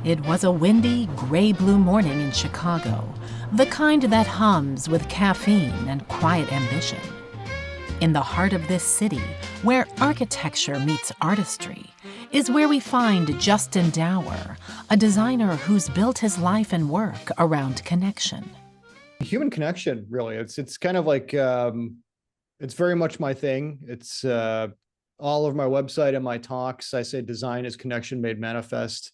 It was a windy, gray-blue morning in Chicago, the kind that hums with caffeine and quiet ambition. In the heart of this city, where architecture meets artistry, is where we find Justin Dauer, a designer who's built his life and work around connection. Human connection, really. It's kind of like, it's very much my thing. It's all over my website and my talks. I say design is connection made manifest.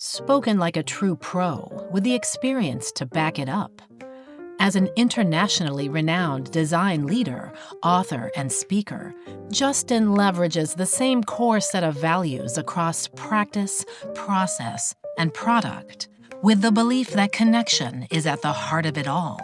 Spoken like a true pro, with the experience to back it up. As an internationally renowned design leader, author, and speaker, Justin leverages the same core set of values across practice, process, and product, with the belief that connection is at the heart of it all.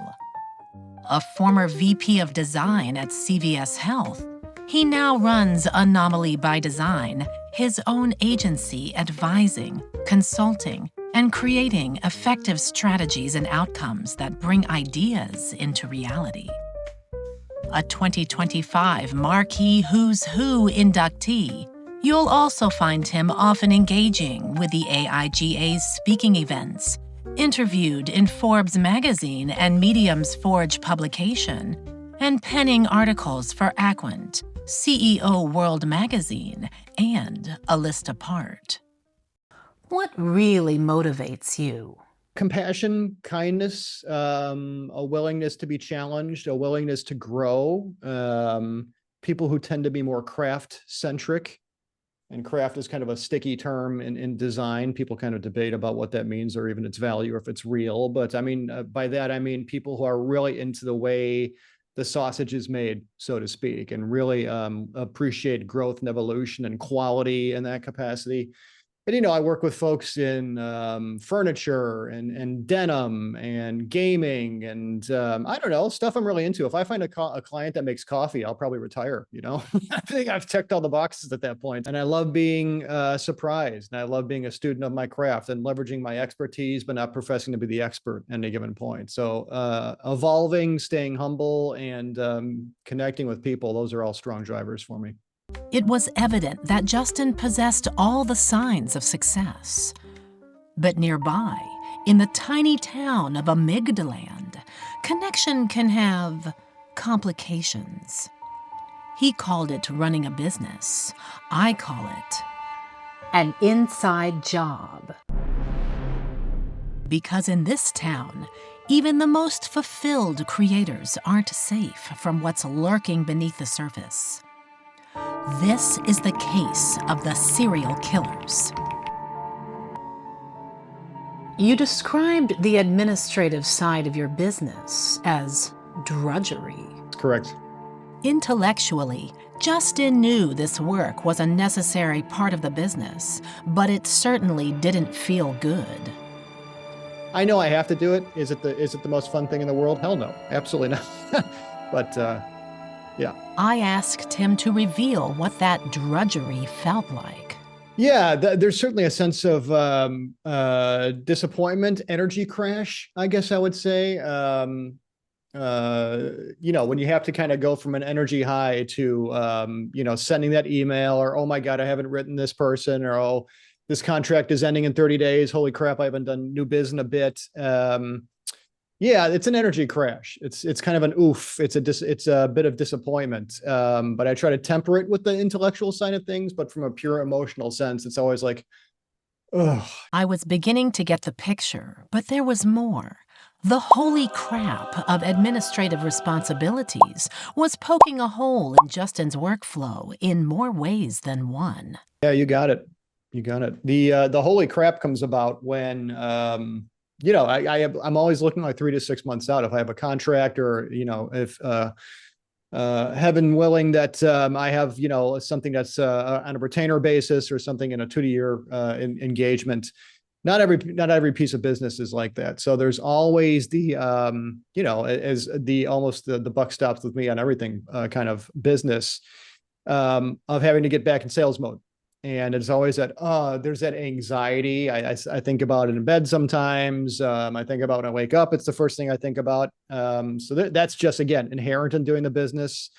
A former VP of design at CVS Health, he now runs Anomali by Design, his own agency advising, consulting, and creating effective strategies and outcomes that bring ideas into reality. A 2025 Marquee Who's Who inductee, you'll also find him often engaging with the AIGA's speaking events, interviewed in Forbes magazine and Medium's Forge publication, and penning articles for Aquant, CEO World magazine, and A List Apart. What really motivates you? Compassion, kindness, a willingness to be challenged, a willingness to grow. People who tend to be more craft-centric, and craft is kind of a sticky term in design. People kind of debate about what that means or even its value or if it's real. But I mean, by that, I mean people who are really into the way the sausage is made, so to speak, and really appreciate growth and evolution and quality in that capacity. And, you know, I work with folks in furniture and denim and gaming and I don't know, stuff I'm really into. If I find a client that makes coffee, I'll probably retire, you know. I think I've checked all the boxes at that point. And I love being surprised. And I love being a student of my craft and leveraging my expertise, but not professing to be the expert at any given point. So evolving, staying humble, and connecting with people, those are all strong drivers for me. It was evident that Justin possessed all the signs of success. But nearby, in the tiny town of Amygdaland, connection can have complications. He called it running a business. I call it an inside job. Because in this town, even the most fulfilled creators aren't safe from what's lurking beneath the surface. This is the case of the serial killers. You described the administrative side of your business as drudgery. Correct. Intellectually, Justin knew this work was a necessary part of the business, but it certainly didn't feel good. I know I have to do it. Is it the most fun thing in the world? Hell no, absolutely not. But yeah. I asked him to reveal what that drudgery felt like. Yeah, there's certainly a sense of disappointment, energy crash, I guess I would say. You know, when you have to kind of go from an energy high to, you know, sending that email or, oh my God, I haven't written this person, or, oh, this contract is ending in 30 days. Holy crap, I haven't done new biz in a bit. Yeah, it's an energy crash. It's kind of an oof. It's a bit of disappointment. But I try to temper it with the intellectual side of things. But from a pure emotional sense, it's always like, ugh. I was beginning to get the picture, but there was more. The holy crap of administrative responsibilities was poking a hole in Justin's workflow in more ways than one. Yeah, you got it. You got it. The holy crap comes about when you know, I'm always looking like 3 to 6 months out. If I have a contract, or, you know, if heaven willing that I have, you know, something that's on a retainer basis or something in a 2-year engagement. Not every piece of business is like that. So there's always the you know, as the buck stops with me on everything kind of business of having to get back in sales mode. And it's always that, there's that anxiety. I think about it in bed sometimes. I think about when I wake up, it's the first thing I think about. So that's just, again, inherent in doing the business.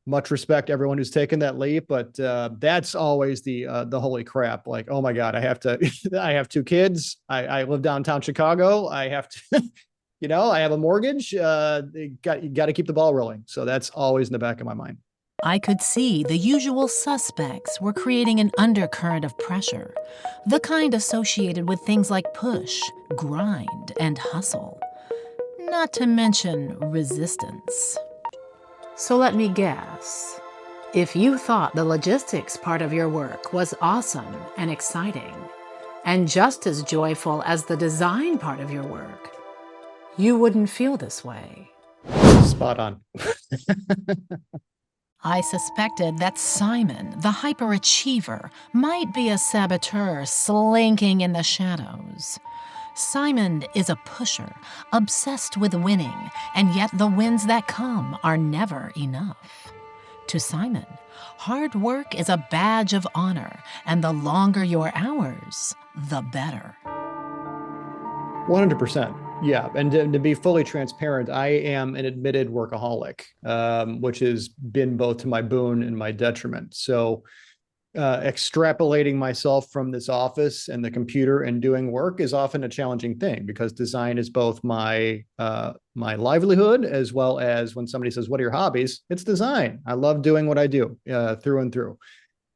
much respect to everyone who's taken that leap, but that's always the holy crap. Like, oh my God, I have to, I have 2 kids. I live downtown Chicago. I have to, I have a mortgage. You got to keep the ball rolling. So that's always in the back of my mind. I could see the usual suspects were creating an undercurrent of pressure, the kind associated with things like push, grind, and hustle, not to mention resistance. So let me guess. If you thought the logistics part of your work was awesome and exciting, and just as joyful as the design part of your work, you wouldn't feel this way. Spot on. I suspected that Simon, the hyperachiever, might be a saboteur slinking in the shadows. Simon is a pusher, obsessed with winning, and yet the wins that come are never enough. To Simon, hard work is a badge of honor, and the longer your hours, the better. 100%. Yeah. And to be fully transparent, I am an admitted workaholic, which has been both to my boon and my detriment. So extrapolating myself from this office and the computer and doing work is often a challenging thing, because design is both my my livelihood, as well as when somebody says, what are your hobbies? It's design. I love doing what I do through and through.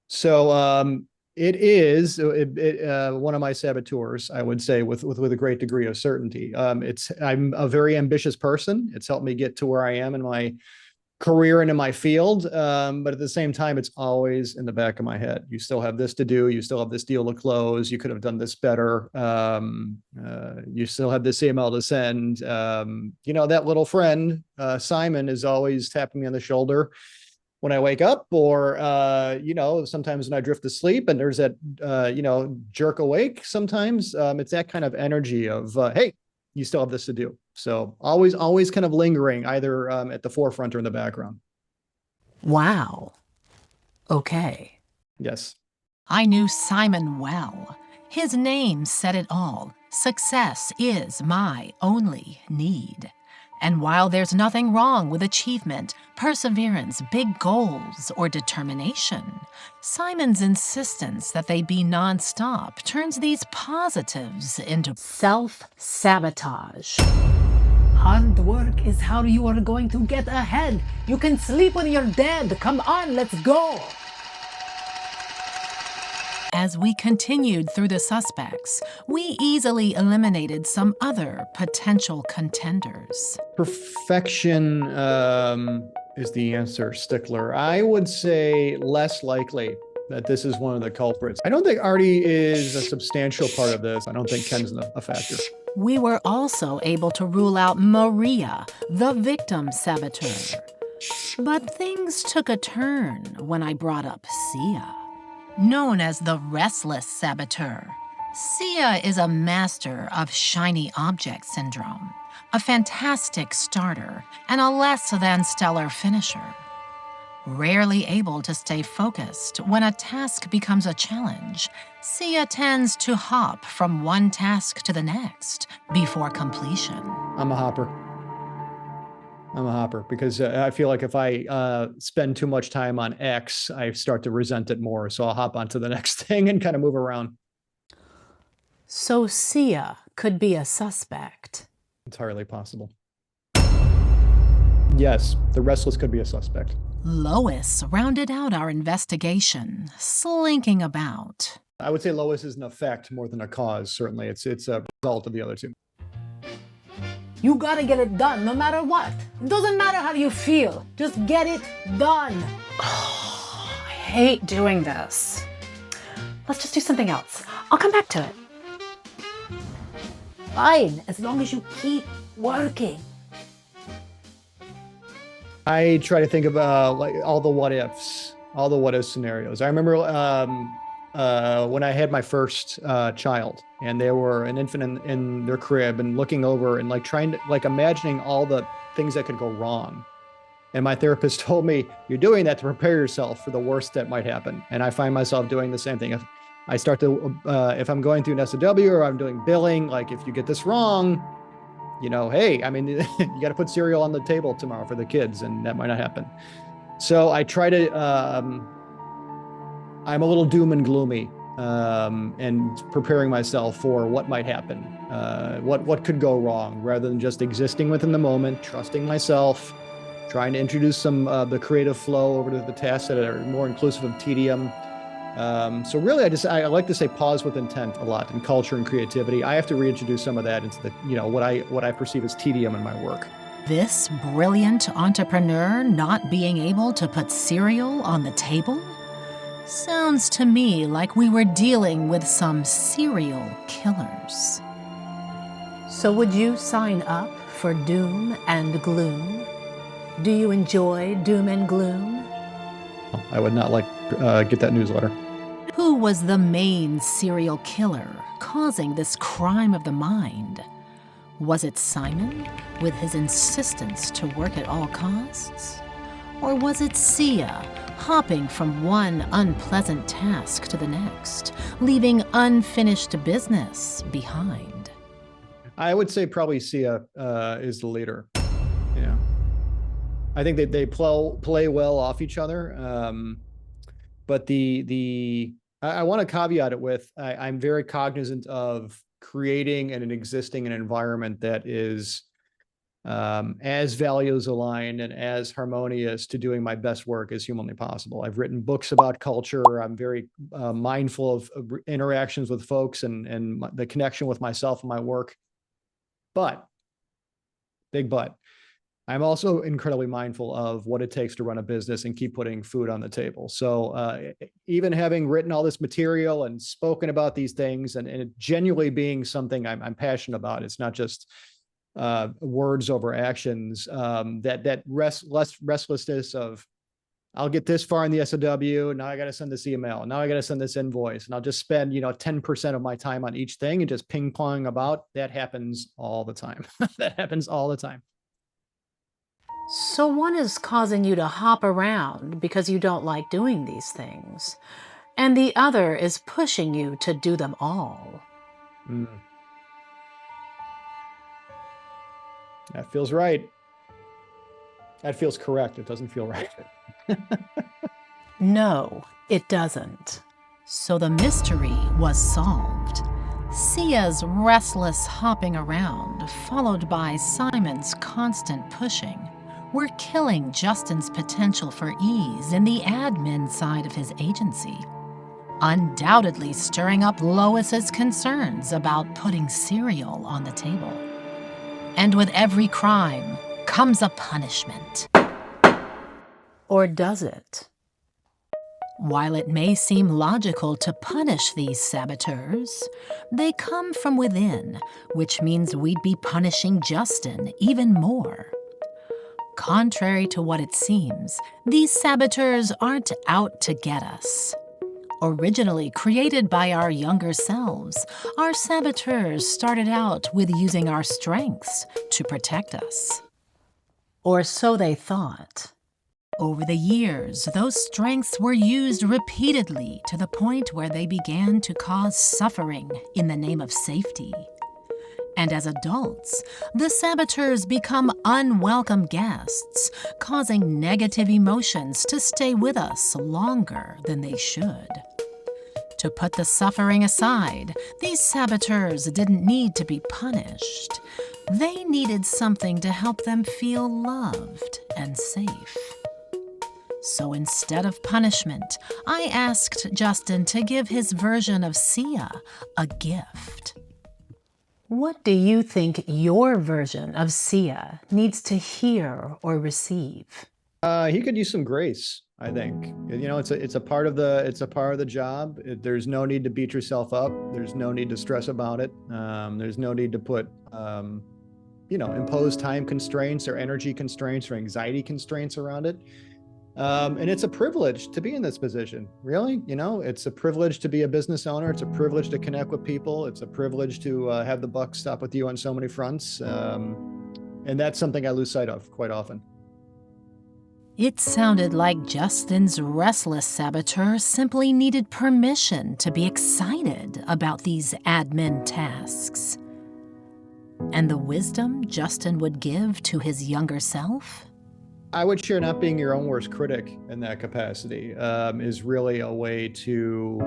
So it is one of my saboteurs, I would say, with a great degree of certainty. I'm a very ambitious person. It's helped me get to where I am in my career and in my field. But at the same time, it's always in the back of my head. You still have this to do. You still have this deal to close. You could have done this better. You still have this email to send. That little friend, Simon, is always tapping me on the shoulder when I wake up, or, sometimes when I drift to sleep, and there's that, jerk awake sometimes. It's that kind of energy of, hey, you still have this to do. So always kind of lingering, either at the forefront or in the background. Wow. Okay. Yes. I knew Simon well. His name said it all. Success is my only need. And while there's nothing wrong with achievement, perseverance, big goals, or determination, Simon's insistence that they be nonstop turns these positives into self-sabotage. Hard work is how you are going to get ahead. You can sleep when you're dead. Come on, let's go. As we continued through the suspects, we easily eliminated some other potential contenders. Perfection is the answer, Stickler. I would say less likely that this is one of the culprits. I don't think Artie is a substantial part of this. I don't think Ken's a factor. We were also able to rule out Maria, the victim saboteur. But things took a turn when I brought up Sia. Known as the restless saboteur, Sia is a master of shiny object syndrome, a fantastic starter, and a less than stellar finisher. Rarely able to stay focused when a task becomes a challenge, Sia tends to hop from one task to the next before completion. I'm a hopper because I feel like if I spend too much time on X, I start to resent it more. So I'll hop onto the next thing and kind of move around. So Sia could be a suspect. Entirely possible. Yes, the restless could be a suspect. Lois rounded out our investigation, slinking about. I would say Lois is an effect more than a cause. Certainly, it's a result of the other two. You gotta get it done no matter what. It doesn't matter how you feel. Just get it done. Oh, I hate doing this. Let's just do something else. I'll come back to it. Fine, as long as you keep working. I try to think about like all the what ifs scenarios. I remember when I had my first child, and they were an infant in their crib, and looking over and like trying to like imagining all the things that could go wrong. And my therapist told me, you're doing that to prepare yourself for the worst that might happen. And I find myself doing the same thing. If I start to, if I'm going through an SOW or I'm doing billing, like if you get this wrong, hey, I mean, you got to put cereal on the table tomorrow for the kids, and that might not happen. So I try to, I'm a little doom and gloomy, and preparing myself for what might happen, what could go wrong, rather than just existing within the moment, trusting myself, trying to introduce some the creative flow over to the tasks that are more inclusive of tedium. So really, I like to say pause with intent a lot in culture and creativity. I have to reintroduce some of that into the, what I perceive as tedium in my work. This brilliant entrepreneur not being able to put cereal on the table? Sounds to me like we were dealing with some serial killers. So would you sign up for doom and gloom? Do you enjoy doom and gloom? I would not like get that newsletter. Who was the main serial killer causing this crime of the mind? Was it Simon, with his insistence to work at all costs? Or was it Sia, hopping from one unpleasant task to the next, leaving unfinished business behind? I would say probably Sia is the leader. Yeah, I think that they play well off each other. But I want to caveat it with, I'm very cognizant of creating and existing an environment that is as values aligned and as harmonious to doing my best work as humanly possible. I've written books about culture. I'm very mindful of interactions with folks and the connection with myself and my work. But, big but, I'm also incredibly mindful of what it takes to run a business and keep putting food on the table. So even having written all this material and spoken about these things and it genuinely being something I'm passionate about, it's not just words over actions, that restlessness of, I'll get this far in the SOW, now I got to send this email, now I got to send this invoice, and I'll just spend 10% of my time on each thing and just ping pong about. That happens all the time. That happens all the time. So one is causing you to hop around because you don't like doing these things, and the other is pushing you to do them all. That feels right. That feels correct. It doesn't feel right. No, it doesn't. So the mystery was solved. Sia's restless hopping around, followed by Simon's constant pushing, were killing Justin's potential for ease in the admin side of his agency, undoubtedly stirring up Lois's concerns about putting cereal on the table. And with every crime comes a punishment. Or does it? While it may seem logical to punish these saboteurs, they come from within, which means we'd be punishing Justin even more. Contrary to what it seems, these saboteurs aren't out to get us. Originally created by our younger selves, our saboteurs started out with using our strengths to protect us. Or so they thought. Over the years, those strengths were used repeatedly to the point where they began to cause suffering in the name of safety. And as adults, the saboteurs become unwelcome guests, causing negative emotions to stay with us longer than they should. To put the suffering aside, these saboteurs didn't need to be punished. They needed something to help them feel loved and safe. So instead of punishment, I asked Justin to give his version of Sia a gift. What do you think your version of Sia needs to hear or receive? He could use some grace, I think. It's a part of the job. There's no need to beat yourself up. There's no need to stress about it. There's no need to put impose time constraints or energy constraints or anxiety constraints around it. And it's a privilege to be in this position, really. It's a privilege to be a business owner. It's a privilege to connect with people. It's a privilege to have the buck stop with you on so many fronts. And that's something I lose sight of quite often. It sounded like Justin's restless saboteur simply needed permission to be excited about these admin tasks. And the wisdom Justin would give to his younger self? I would share not being your own worst critic in that capacity is really a way to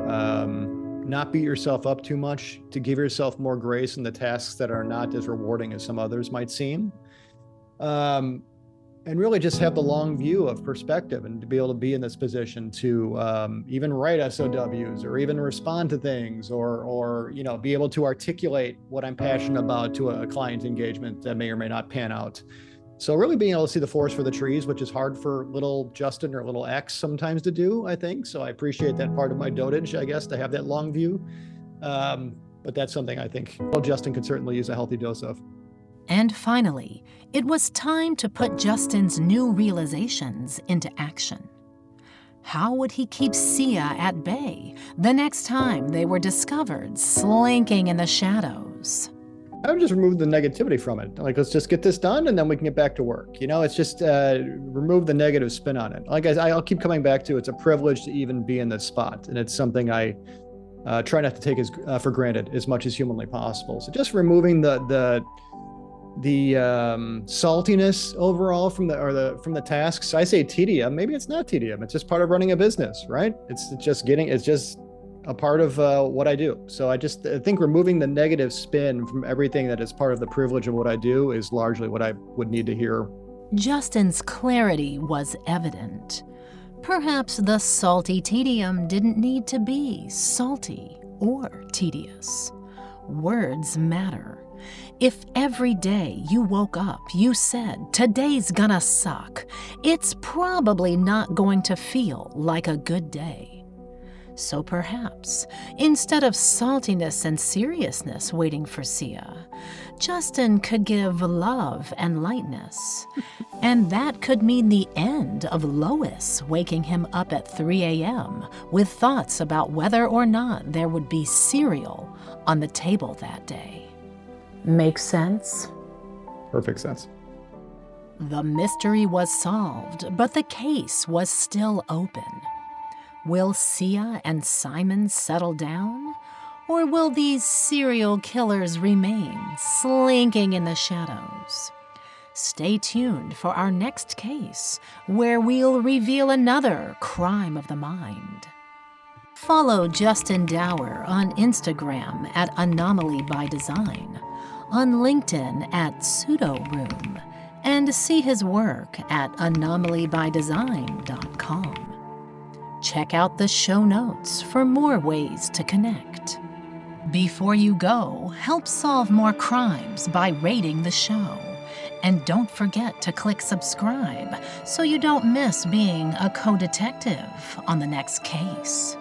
not beat yourself up too much, to give yourself more grace in the tasks that are not as rewarding as some others might seem. And really just have the long view of perspective and to be able to be in this position to even write SOWs or even respond to things or be able to articulate what I'm passionate about to a client engagement that may or may not pan out. So really being able to see the forest for the trees, which is hard for little Justin or little X sometimes to do, I think. So I appreciate that part of my dotage, I guess, to have that long view. But that's something I think Justin could certainly use a healthy dose of. And finally, it was time to put Justin's new realizations into action. How would he keep Sia at bay the next time they were discovered slinking in the shadows? I would just remove the negativity from it. Like, let's just get this done and then we can get back to work. It's just remove the negative spin on it. Like I'll keep coming back to, it's a privilege to even be in this spot. And it's something I try not to take for granted as much as humanly possible. So just removing the saltiness overall from the tasks. I say tedium, maybe it's not tedium. It's just part of running a business, right? It's just a part of what I do. So I think removing the negative spin from everything that is part of the privilege of what I do is largely what I would need to hear. Justin's clarity was evident. Perhaps the salty tedium didn't need to be salty or tedious. Words matter. If every day you woke up, you said, "Today's gonna suck," it's probably not going to feel like a good day. So perhaps, instead of saltiness and seriousness waiting for Sia, Justin could give love and lightness. And that could mean the end of Lois waking him up at 3 a.m. with thoughts about whether or not there would be cereal on the table that day. Makes sense? Perfect sense. The mystery was solved, but the case was still open. Will Sia and Simon settle down? Or will these serial killers remain slinking in the shadows? Stay tuned for our next case, where we'll reveal another crime of the mind. Follow Justin Dauer on Instagram at Anomali by Design, on LinkedIn at PseudoRoom, and see his work at anomalybydesign.com. Check out the show notes for more ways to connect. Before you go, help solve more crimes by rating the show. And don't forget to click subscribe so you don't miss being a co-detective on the next case.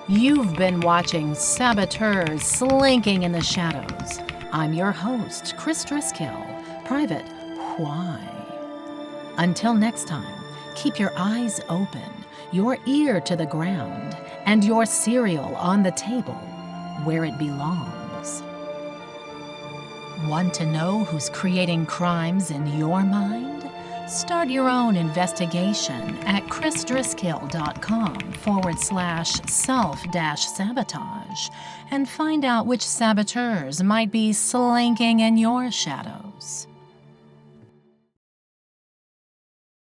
You've been watching Saboteurs Slinking in the Shadows. I'm your host, Chris Driscoll, Private Why. Until next time, keep your eyes open, your ear to the ground, and your cereal on the table where it belongs. Want to know who's creating crimes in your mind? Start your own investigation at chrisdriscoll.com/self-sabotage and find out which saboteurs might be slinking in your shadows.